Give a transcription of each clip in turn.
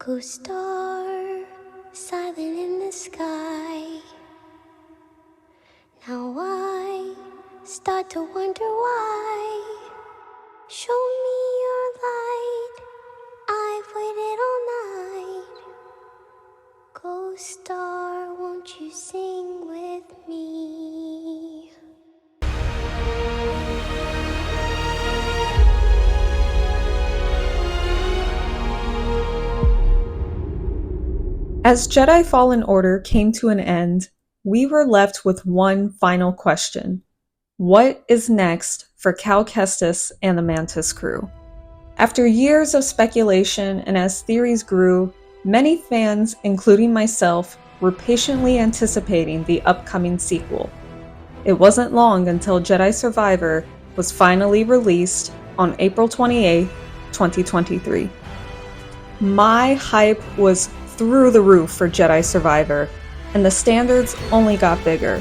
Ghost star, silent in the sky. Now I start to wonder why. Show me your light, I've waited all night. Ghost star, won't you sing with me? As Jedi Fallen Order came to an end, we were left with one final question. What is next for Cal Kestis and the Mantis crew? After years of speculation and as theories grew, many fans, including myself, were patiently anticipating the upcoming sequel. It wasn't long until Jedi Survivor was finally released on April 28, 2023. My hype was through the roof for Jedi Survivor, and the standards only got bigger.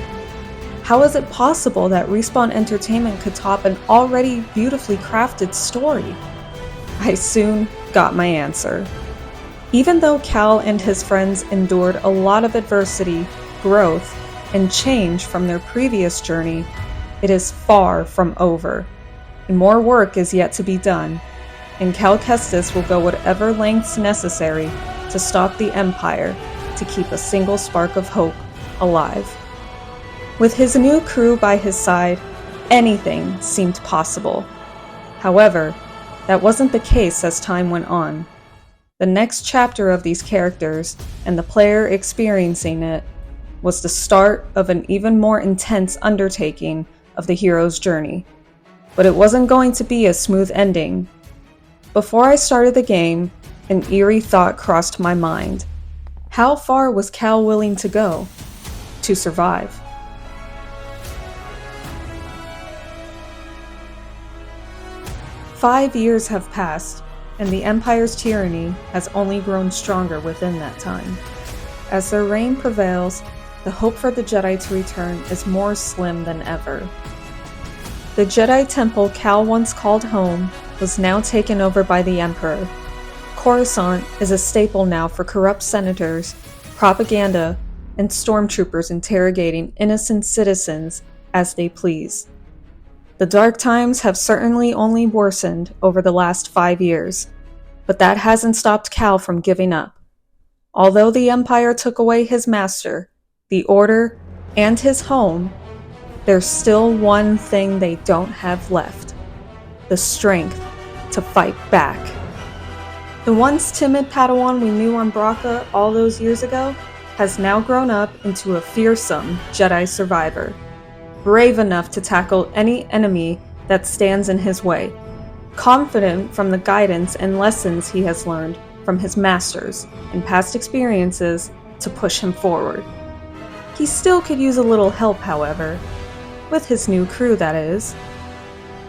How is it possible that Respawn Entertainment could top an already beautifully crafted story? I soon got my answer. Even though Cal and his friends endured a lot of adversity, growth, and change from their previous journey, it is far from over, and more work is yet to be done, and Cal Kestis will go whatever lengths necessary to stop the Empire, to keep a single spark of hope alive. With his new crew by his side, anything seemed possible. However, that wasn't the case as time went on. The next chapter of these characters, and the player experiencing it, was the start of an even more intense undertaking of the hero's journey. But it wasn't going to be a smooth ending. Before I started the game, an eerie thought crossed my mind. How far was Cal willing to go to survive? "5 years have passed, and the Empire's tyranny has only grown stronger within that time. As their reign prevails, the hope for the Jedi to return is more slim than ever. The Jedi temple Cal once called home was now taken over by the Emperor. Coruscant is a staple now for corrupt senators, propaganda, and stormtroopers interrogating innocent citizens as they please. The dark times have certainly only worsened over the last 5 years, but that hasn't stopped Cal from giving up. Although the Empire took away his master, the Order, and his home, there's still one thing they don't have left: the strength to fight back. The once timid Padawan we knew on Braca all those years ago has now grown up into a fearsome Jedi survivor, brave enough to tackle any enemy that stands in his way, confident from the guidance and lessons he has learned from his masters and past experiences to push him forward. He still could use a little help, however, with his new crew, that is.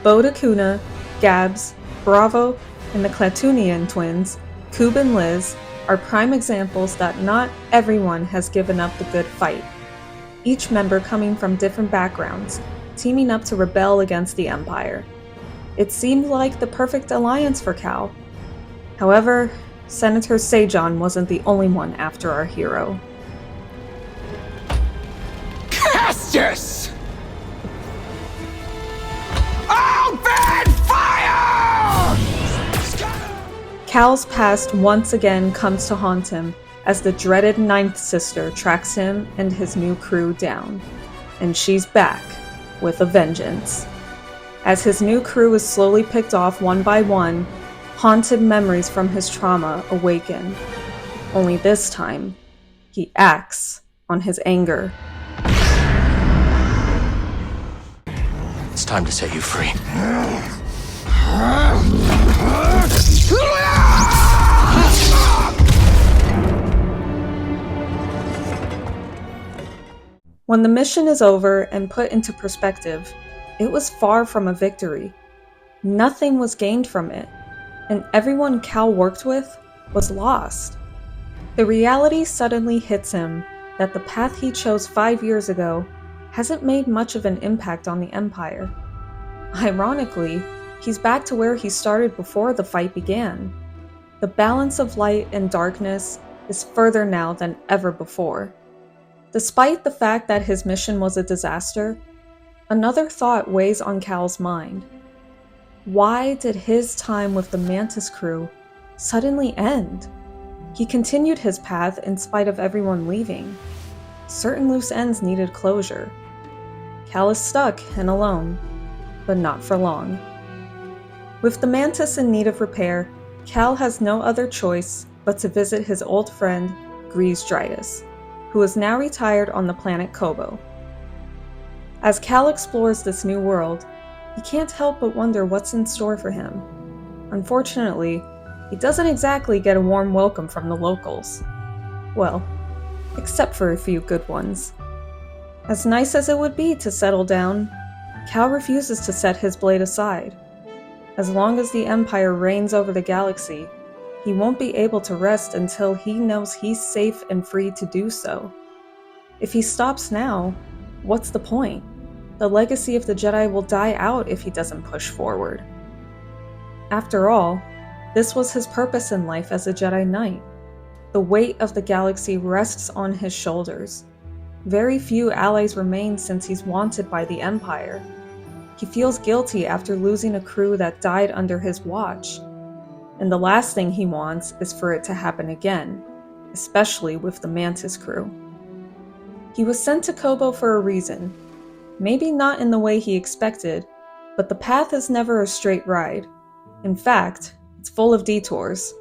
Bode Akuna, Gabs, Bravo, and the Klatooinian twins, Koob and Liz, are prime examples that not everyone has given up the good fight. Each member coming from different backgrounds, teaming up to rebel against the Empire. It seemed like the perfect alliance for Cal. However, Senator Sejon wasn't the only one after our hero. Kestis! Open fire! Cal's past once again comes to haunt him as the dreaded Ninth Sister tracks him and his new crew down. And she's back with a vengeance. As his new crew is slowly picked off one by one, haunted memories from his trauma awaken. Only this time, he acts on his anger. It's time to set you free. When the mission is over and put into perspective, it was far from a victory. Nothing was gained from it, and everyone Cal worked with was lost. The reality suddenly hits him that the path he chose 5 years ago hasn't made much of an impact on the Empire. Ironically, he's back to where he started before the fight began. The balance of light and darkness is further now than ever before. Despite the fact that his mission was a disaster, another thought weighs on Cal's mind. Why did his time with the Mantis crew suddenly end? He continued his path in spite of everyone leaving. Certain loose ends needed closure. Cal is stuck and alone, but not for long. With the Mantis in need of repair, Cal has no other choice but to visit his old friend, Grease Dritus, who is now retired on the planet Kobo. As Cal explores this new world, he can't help but wonder what's in store for him. Unfortunately, he doesn't exactly get a warm welcome from the locals. Well, except for a few good ones. As nice as it would be to settle down, Cal refuses to set his blade aside. As long as the Empire reigns over the galaxy, he won't be able to rest until he knows he's safe and free to do so. If he stops now, what's the point? The legacy of the Jedi will die out if he doesn't push forward. After all, this was his purpose in life as a Jedi Knight. The weight of the galaxy rests on his shoulders. Very few allies remain since he's wanted by the Empire. He feels guilty after losing a crew that died under his watch. And the last thing he wants is for it to happen again, especially with the Mantis crew. He was sent to Kobo for a reason. Maybe not in the way he expected, but the path is never a straight ride. In fact, it's full of detours,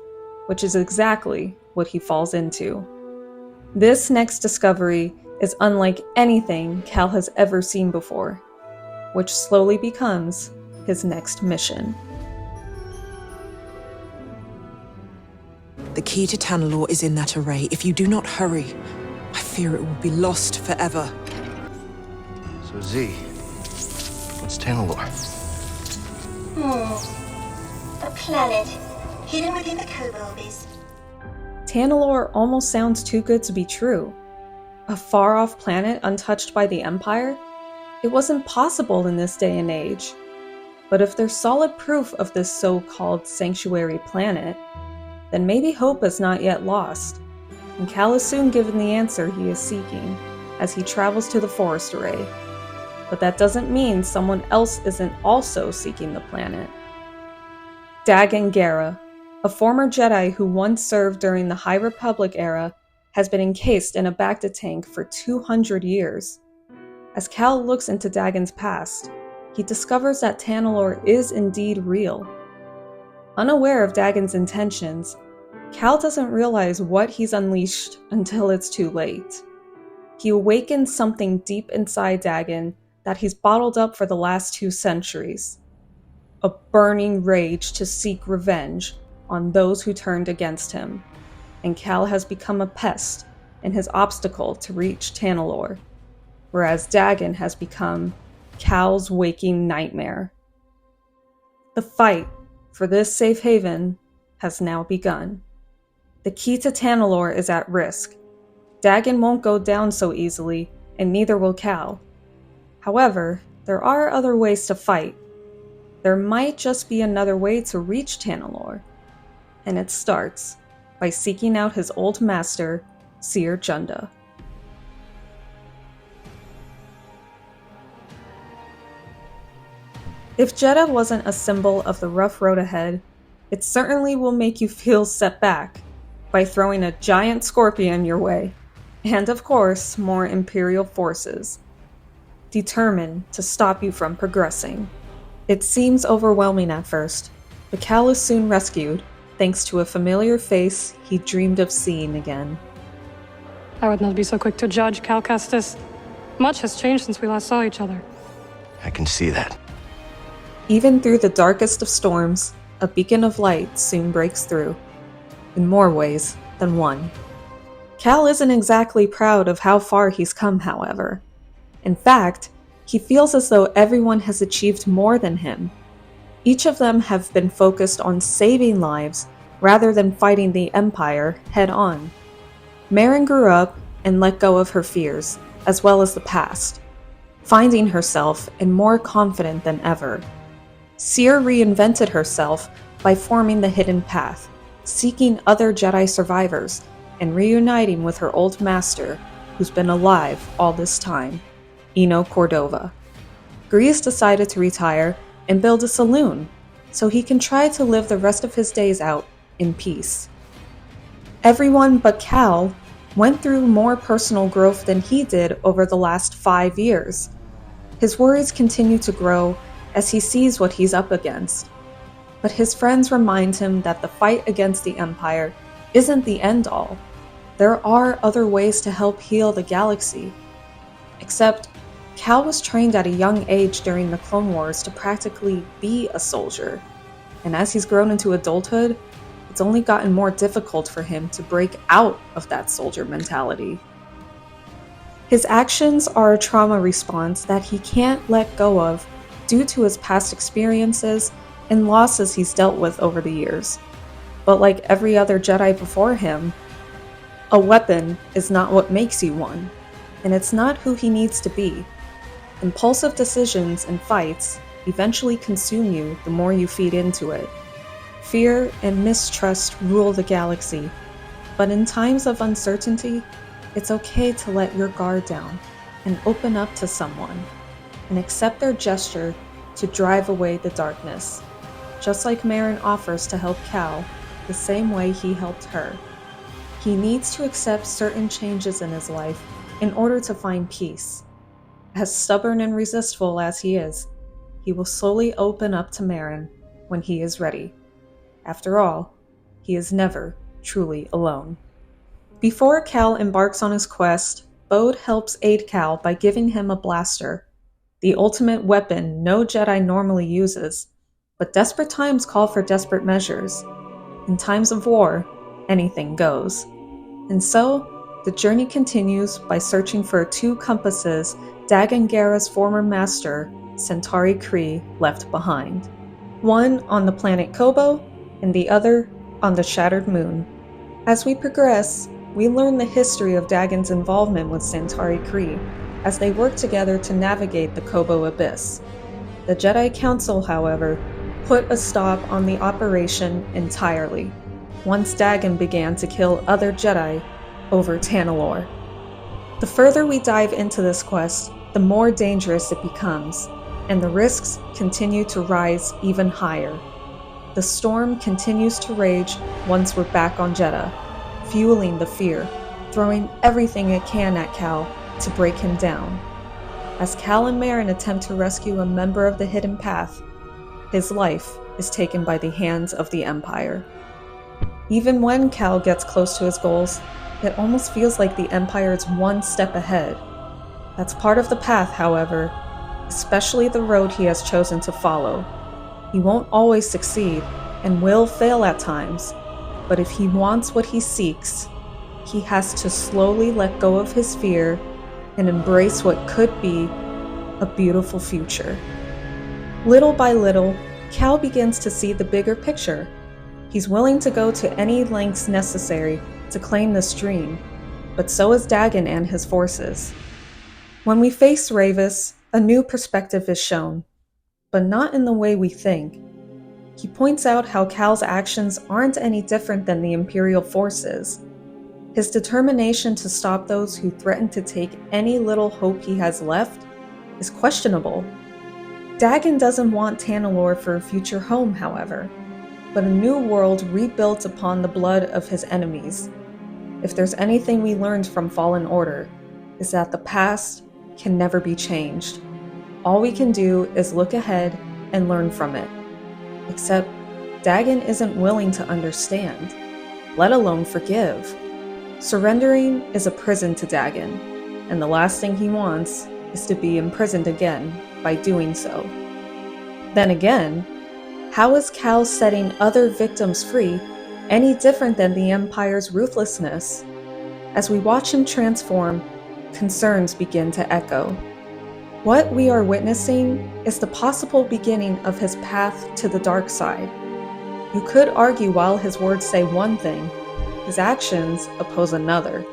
which is exactly what he falls into. This next discovery is unlike anything Cal has ever seen before, which slowly becomes his next mission. The key to Tanalorr is in that array. If you do not hurry, I fear it will be lost forever. So Z, what's Tanalorr? A planet hidden within the Kobo abyss. Tanalorr almost sounds too good to be true. A far-off planet untouched by the Empire? It wasn't possible in this day and age. But if there's solid proof of this so-called sanctuary planet, then maybe hope is not yet lost, and Cal is soon given the answer he is seeking as he travels to the forest array. But that doesn't mean someone else isn't also seeking the planet. Dagan Gera, a former Jedi who once served during the High Republic era, has been encased in a Bacta tank for 200 years. As Cal looks into Dagan's past, he discovers that Tanalorr is indeed real. Unaware of Dagan's intentions, Cal doesn't realize what he's unleashed until it's too late. He awakens something deep inside Dagan that he's bottled up for the last 2 centuries. A burning rage to seek revenge on those who turned against him, and Cal has become a pest and his obstacle to reach Tanalorr, whereas Dagan has become Cal's waking nightmare. The fight for this safe haven has now begun. The key to Tanalorr is at risk. Dagan won't go down so easily, and neither will Cal. However, there are other ways to fight. There might just be another way to reach Tanalorr, and it starts by seeking out his old master, Seer Junda. If Jedha wasn't a symbol of the rough road ahead, it certainly will make you feel set back by throwing a giant scorpion your way, and of course, more Imperial forces, determined to stop you from progressing. It seems overwhelming at first, but Cal is soon rescued, thanks to a familiar face he dreamed of seeing again. I would not be so quick to judge, Cal Kestis. Much has changed since we last saw each other. I can see that. Even through the darkest of storms, a beacon of light soon breaks through, in more ways than one. Cal isn't exactly proud of how far he's come, however. In fact, he feels as though everyone has achieved more than him. Each of them have been focused on saving lives rather than fighting the Empire head-on. Merrin grew up and let go of her fears, as well as the past, finding herself and more confident than ever. Seer reinvented herself by forming the Hidden Path, seeking other Jedi survivors and reuniting with her old master, who's been alive all this time, Eno Cordova. Grease decided to retire and build a saloon so he can try to live the rest of his days out in peace. Everyone but Cal went through more personal growth than he did over the last 5 years. His worries continue to grow as he sees what he's up against. But his friends remind him that the fight against the Empire isn't the end-all. There are other ways to help heal the galaxy. Except, Cal was trained at a young age during the Clone Wars to practically be a soldier. And as he's grown into adulthood, it's only gotten more difficult for him to break out of that soldier mentality. His actions are a trauma response that he can't let go of due to his past experiences and losses he's dealt with over the years. But like every other Jedi before him, a weapon is not what makes you one, and it's not who he needs to be. Impulsive decisions and fights eventually consume you the more you feed into it. Fear and mistrust rule the galaxy, but in times of uncertainty, it's okay to let your guard down and open up to someone and accept their gesture to drive away the darkness, just like Merrin offers to help Cal the same way he helped her. He needs to accept certain changes in his life in order to find peace. As stubborn and resistful as he is, he will slowly open up to Merrin when he is ready. After all, he is never truly alone. Before Cal embarks on his quest, Bode helps aid Cal by giving him a blaster, the ultimate weapon no Jedi normally uses, but desperate times call for desperate measures. In times of war, anything goes. And so, the journey continues by searching for 2 compasses Dagan Gera's former master, Centauri Kree, left behind. One on the planet Kobo, and the other on the Shattered Moon. As we progress, we learn the history of Dagan's involvement with Centauri Kree, as they work together to navigate the Kobo Abyss. The Jedi Council, however, put a stop on the operation entirely, once Dagan began to kill other Jedi over Tanalorr. The further we dive into this quest, the more dangerous it becomes, and the risks continue to rise even higher. The storm continues to rage once we're back on Jedha, fueling the fear, throwing everything it can at Cal to break him down. As Cal and Merrin attempt to rescue a member of the Hidden Path, his life is taken by the hands of the Empire. Even when Cal gets close to his goals, it almost feels like the Empire is one step ahead. That's part of the path, however, especially the road he has chosen to follow. He won't always succeed, and will fail at times, but if he wants what he seeks, he has to slowly let go of his fear and embrace what could be a beautiful future. Little by little, Cal begins to see the bigger picture. He's willing to go to any lengths necessary to claim this dream, but so is Dagan and his forces. When we face Ravis, a new perspective is shown, but not in the way we think. He points out how Cal's actions aren't any different than the Imperial forces. His determination to stop those who threaten to take any little hope he has left is questionable. Dagan doesn't want Tanalorr for a future home, however, but a new world rebuilt upon the blood of his enemies. If there's anything we learned from Fallen Order, is that the past can never be changed. All we can do is look ahead and learn from it. Except, Dagan isn't willing to understand, let alone forgive. Surrendering is a prison to Dagan, and the last thing he wants is to be imprisoned again by doing so. Then again, how is Cal setting other victims free any different than the Empire's ruthlessness? As we watch him transform, concerns begin to echo. What we are witnessing is the possible beginning of his path to the dark side. You could argue while his words say one thing, his actions oppose another.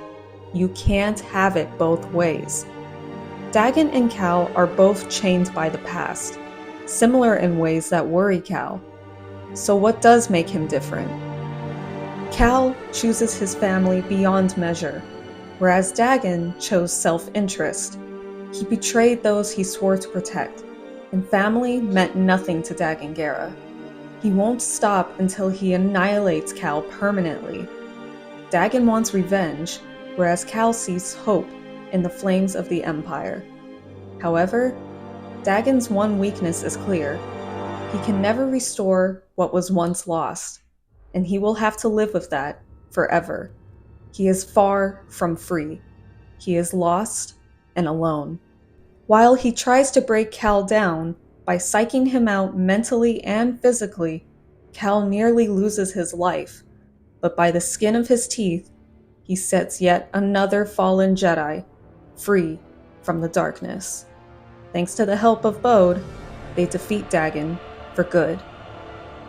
You can't have it both ways. Dagan and Cal are both chained by the past, similar in ways that worry Cal. So what does make him different? Cal chooses his family beyond measure, whereas Dagan chose self-interest. He betrayed those he swore to protect, and family meant nothing to Dagan Gera. He won't stop until he annihilates Cal permanently. Dagan wants revenge, whereas Cal sees hope in the flames of the Empire. However, Dagan's one weakness is clear. He can never restore what was once lost, and he will have to live with that forever. He is far from free. He is lost and alone. While he tries to break Cal down by psyching him out mentally and physically, Cal nearly loses his life, but by the skin of his teeth, he sets yet another fallen Jedi free from the darkness. Thanks to the help of Bode, they defeat Dagan for good.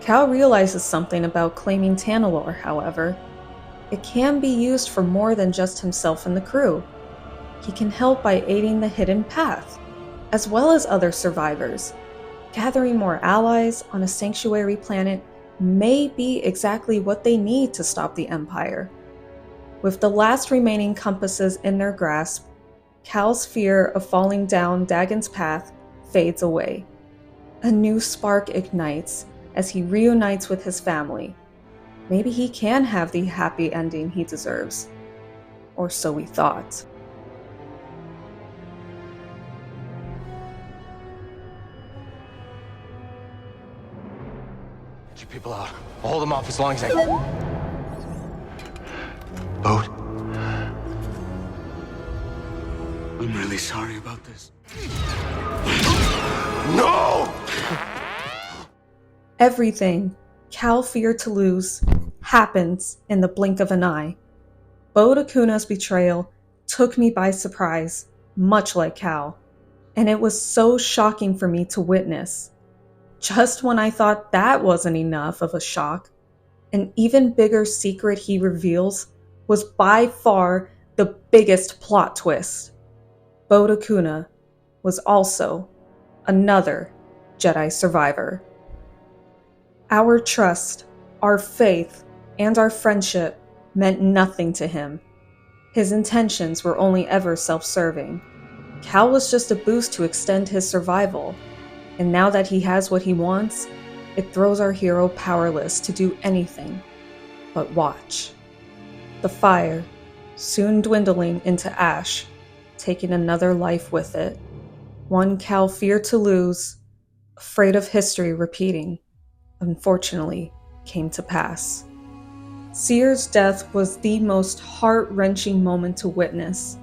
Cal realizes something about claiming Tanalorr, however. It can be used for more than just himself and the crew. He can help by aiding the Hidden Path, as well as other survivors. Gathering more allies on a sanctuary planet may be exactly what they need to stop the Empire. With the last remaining compasses in their grasp, Cal's fear of falling down Dagan's path fades away. A new spark ignites as he reunites with his family. Maybe he can have the happy ending he deserves. Or so we thought. Get your people out. I'll hold them off as long as I can. Bode? I'm really sorry about this. No! Everything Cal feared to lose happens in the blink of an eye. Bode Akuna's betrayal took me by surprise, much like Cal, and it was so shocking for me to witness. Just when I thought that wasn't enough of a shock, an even bigger secret he reveals was by far the biggest plot twist. Bode Akuna was also another Jedi survivor. Our trust, our faith, and our friendship meant nothing to him. His intentions were only ever self-serving. Cal was just a boost to extend his survival, and now that he has what he wants, it throws our hero powerless to do anything but watch. The fire, soon dwindling into ash, taking another life with it. One Cal feared to lose, afraid of history repeating, unfortunately came to pass. Cere's death was the most heart-wrenching moment to witness.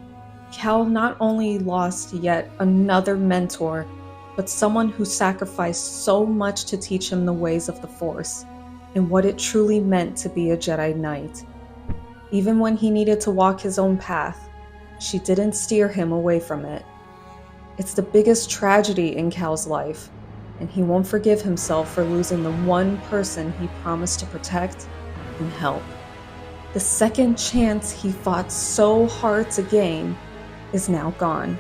Cal not only lost yet another mentor, but someone who sacrificed so much to teach him the ways of the Force and what it truly meant to be a Jedi Knight. Even when he needed to walk his own path, she didn't steer him away from it. It's the biggest tragedy in Cal's life, and he won't forgive himself for losing the one person he promised to protect and help. The second chance he fought so hard to gain is now gone,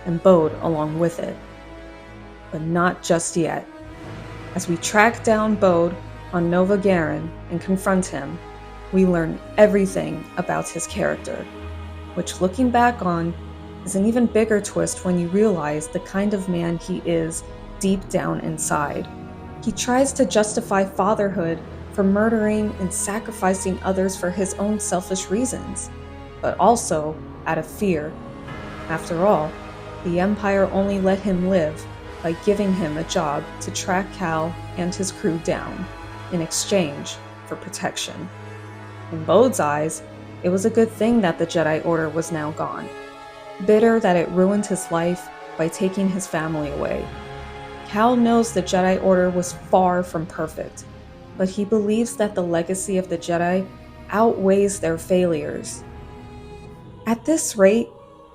and Bode along with it. But not just yet. As we track down Bode on Nova Garen and confront him, we learn everything about his character, which looking back on is an even bigger twist when you realize the kind of man he is deep down inside. He tries to justify fatherhood for murdering and sacrificing others for his own selfish reasons, but also out of fear. After all, the Empire only let him live by giving him a job to track Cal and his crew down in exchange for protection. In Bode's eyes, it was a good thing that the Jedi Order was now gone. Bitter that it ruined his life by taking his family away. Cal knows the Jedi Order was far from perfect, but he believes that the legacy of the Jedi outweighs their failures. At this rate,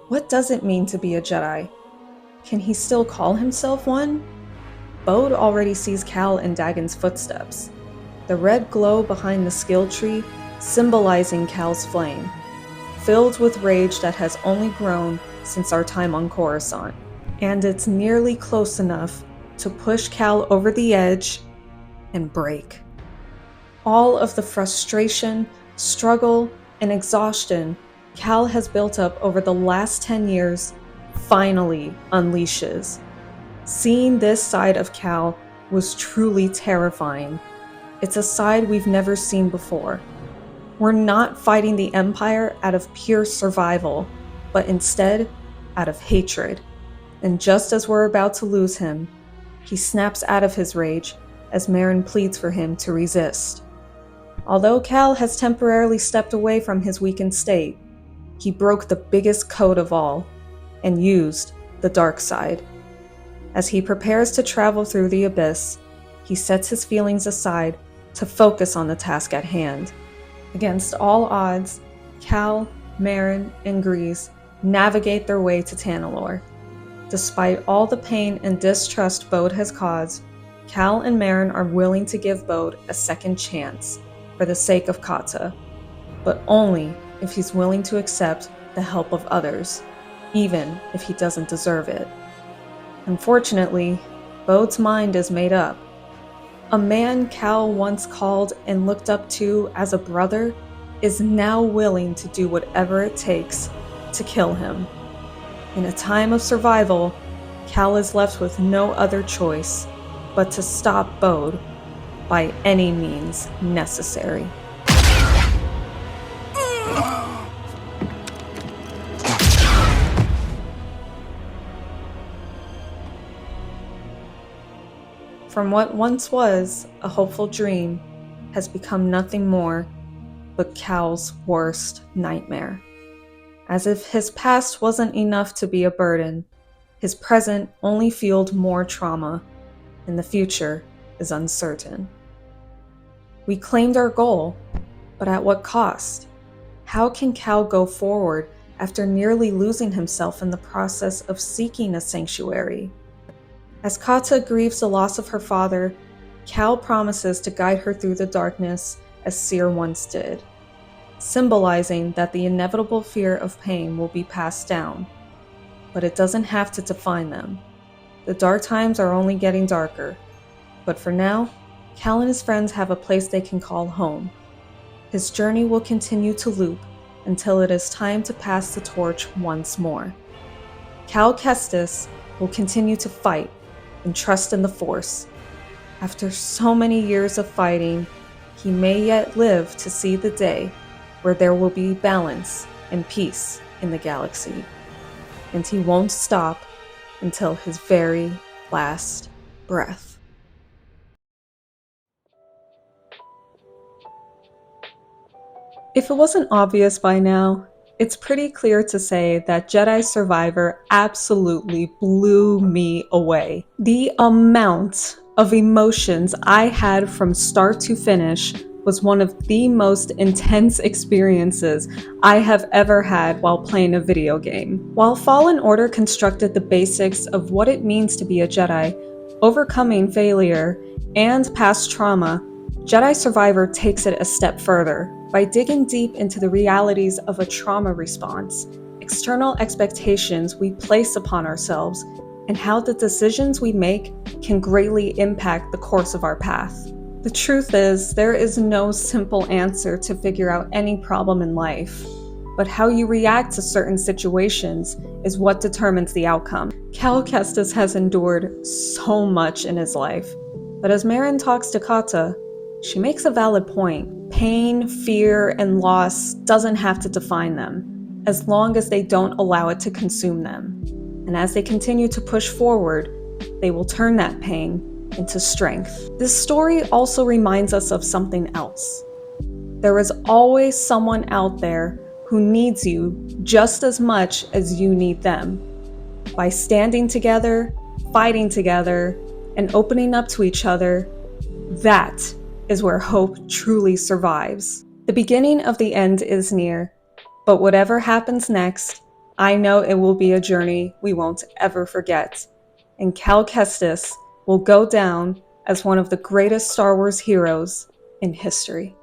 what does it mean to be a Jedi? Can he still call himself one? Bode already sees Cal in Dagan's footsteps, the red glow behind the skill tree symbolizing Cal's flame, filled with rage that has only grown since our time on Coruscant. And it's nearly close enough to push Cal over the edge and break. All of the frustration, struggle, and exhaustion Cal has built up over the last 10 years finally unleashes. Seeing this side of Cal was truly terrifying. It's a side we've never seen before. We're not fighting the Empire out of pure survival, but instead out of hatred. And just as we're about to lose him, he snaps out of his rage as Merrin pleads for him to resist. Although Cal has temporarily stepped away from his weakened state, he broke the biggest code of all and used the dark side. As he prepares to travel through the abyss, he sets his feelings aside to focus on the task at hand. Against all odds, Cal, Merrin, and Grease navigate their way to Tanalorr. Despite all the pain and distrust Bode has caused, Cal and Merrin are willing to give Bode a second chance for the sake of Kata, but only if he's willing to accept the help of others, even if he doesn't deserve it. Unfortunately, Bode's mind is made up. A man Cal once called and looked up to as a brother is now willing to do whatever it takes to kill him. In a time of survival, Cal is left with no other choice but to stop Bode by any means necessary. From what once was a hopeful dream has become nothing more but Cal's worst nightmare. As if his past wasn't enough to be a burden, his present only fueled more trauma, and the future is uncertain. We claimed our goal, but at what cost? How can Cal go forward after nearly losing himself in the process of seeking a sanctuary? As Kata grieves the loss of her father, Cal promises to guide her through the darkness as Seer once did, symbolizing that the inevitable fear of pain will be passed down. But it doesn't have to define them. The dark times are only getting darker, but for now, Cal and his friends have a place they can call home. His journey will continue to loop until it is time to pass the torch once more. Cal Kestis will continue to fight and trust in the Force. After so many years of fighting, he may yet live to see the day where there will be balance and peace in the galaxy. And he won't stop until his very last breath. If it wasn't obvious by now, it's pretty clear to say that Jedi Survivor absolutely blew me away. The amount of emotions I had from start to finish was one of the most intense experiences I have ever had while playing a video game. While Fallen Order constructed the basics of what it means to be a Jedi, overcoming failure, and past trauma, Jedi Survivor takes it a step further by digging deep into the realities of a trauma response, external expectations we place upon ourselves, and how the decisions we make can greatly impact the course of our path. The truth is, there is no simple answer to figure out any problem in life, but how you react to certain situations is what determines the outcome. Cal Kestis has endured so much in his life, but as Merrin talks to Kata, she makes a valid point. Pain, fear, and loss doesn't have to define them, as long as they don't allow it to consume them. And as they continue to push forward, they will turn that pain into strength. This story also reminds us of something else. There is always someone out there who needs you just as much as you need them. By standing together, fighting together, and opening up to each other, that is where hope truly survives. The beginning of the end is near, but whatever happens next, I know it will be a journey we won't ever forget, and Cal Kestis will go down as one of the greatest Star Wars heroes in history.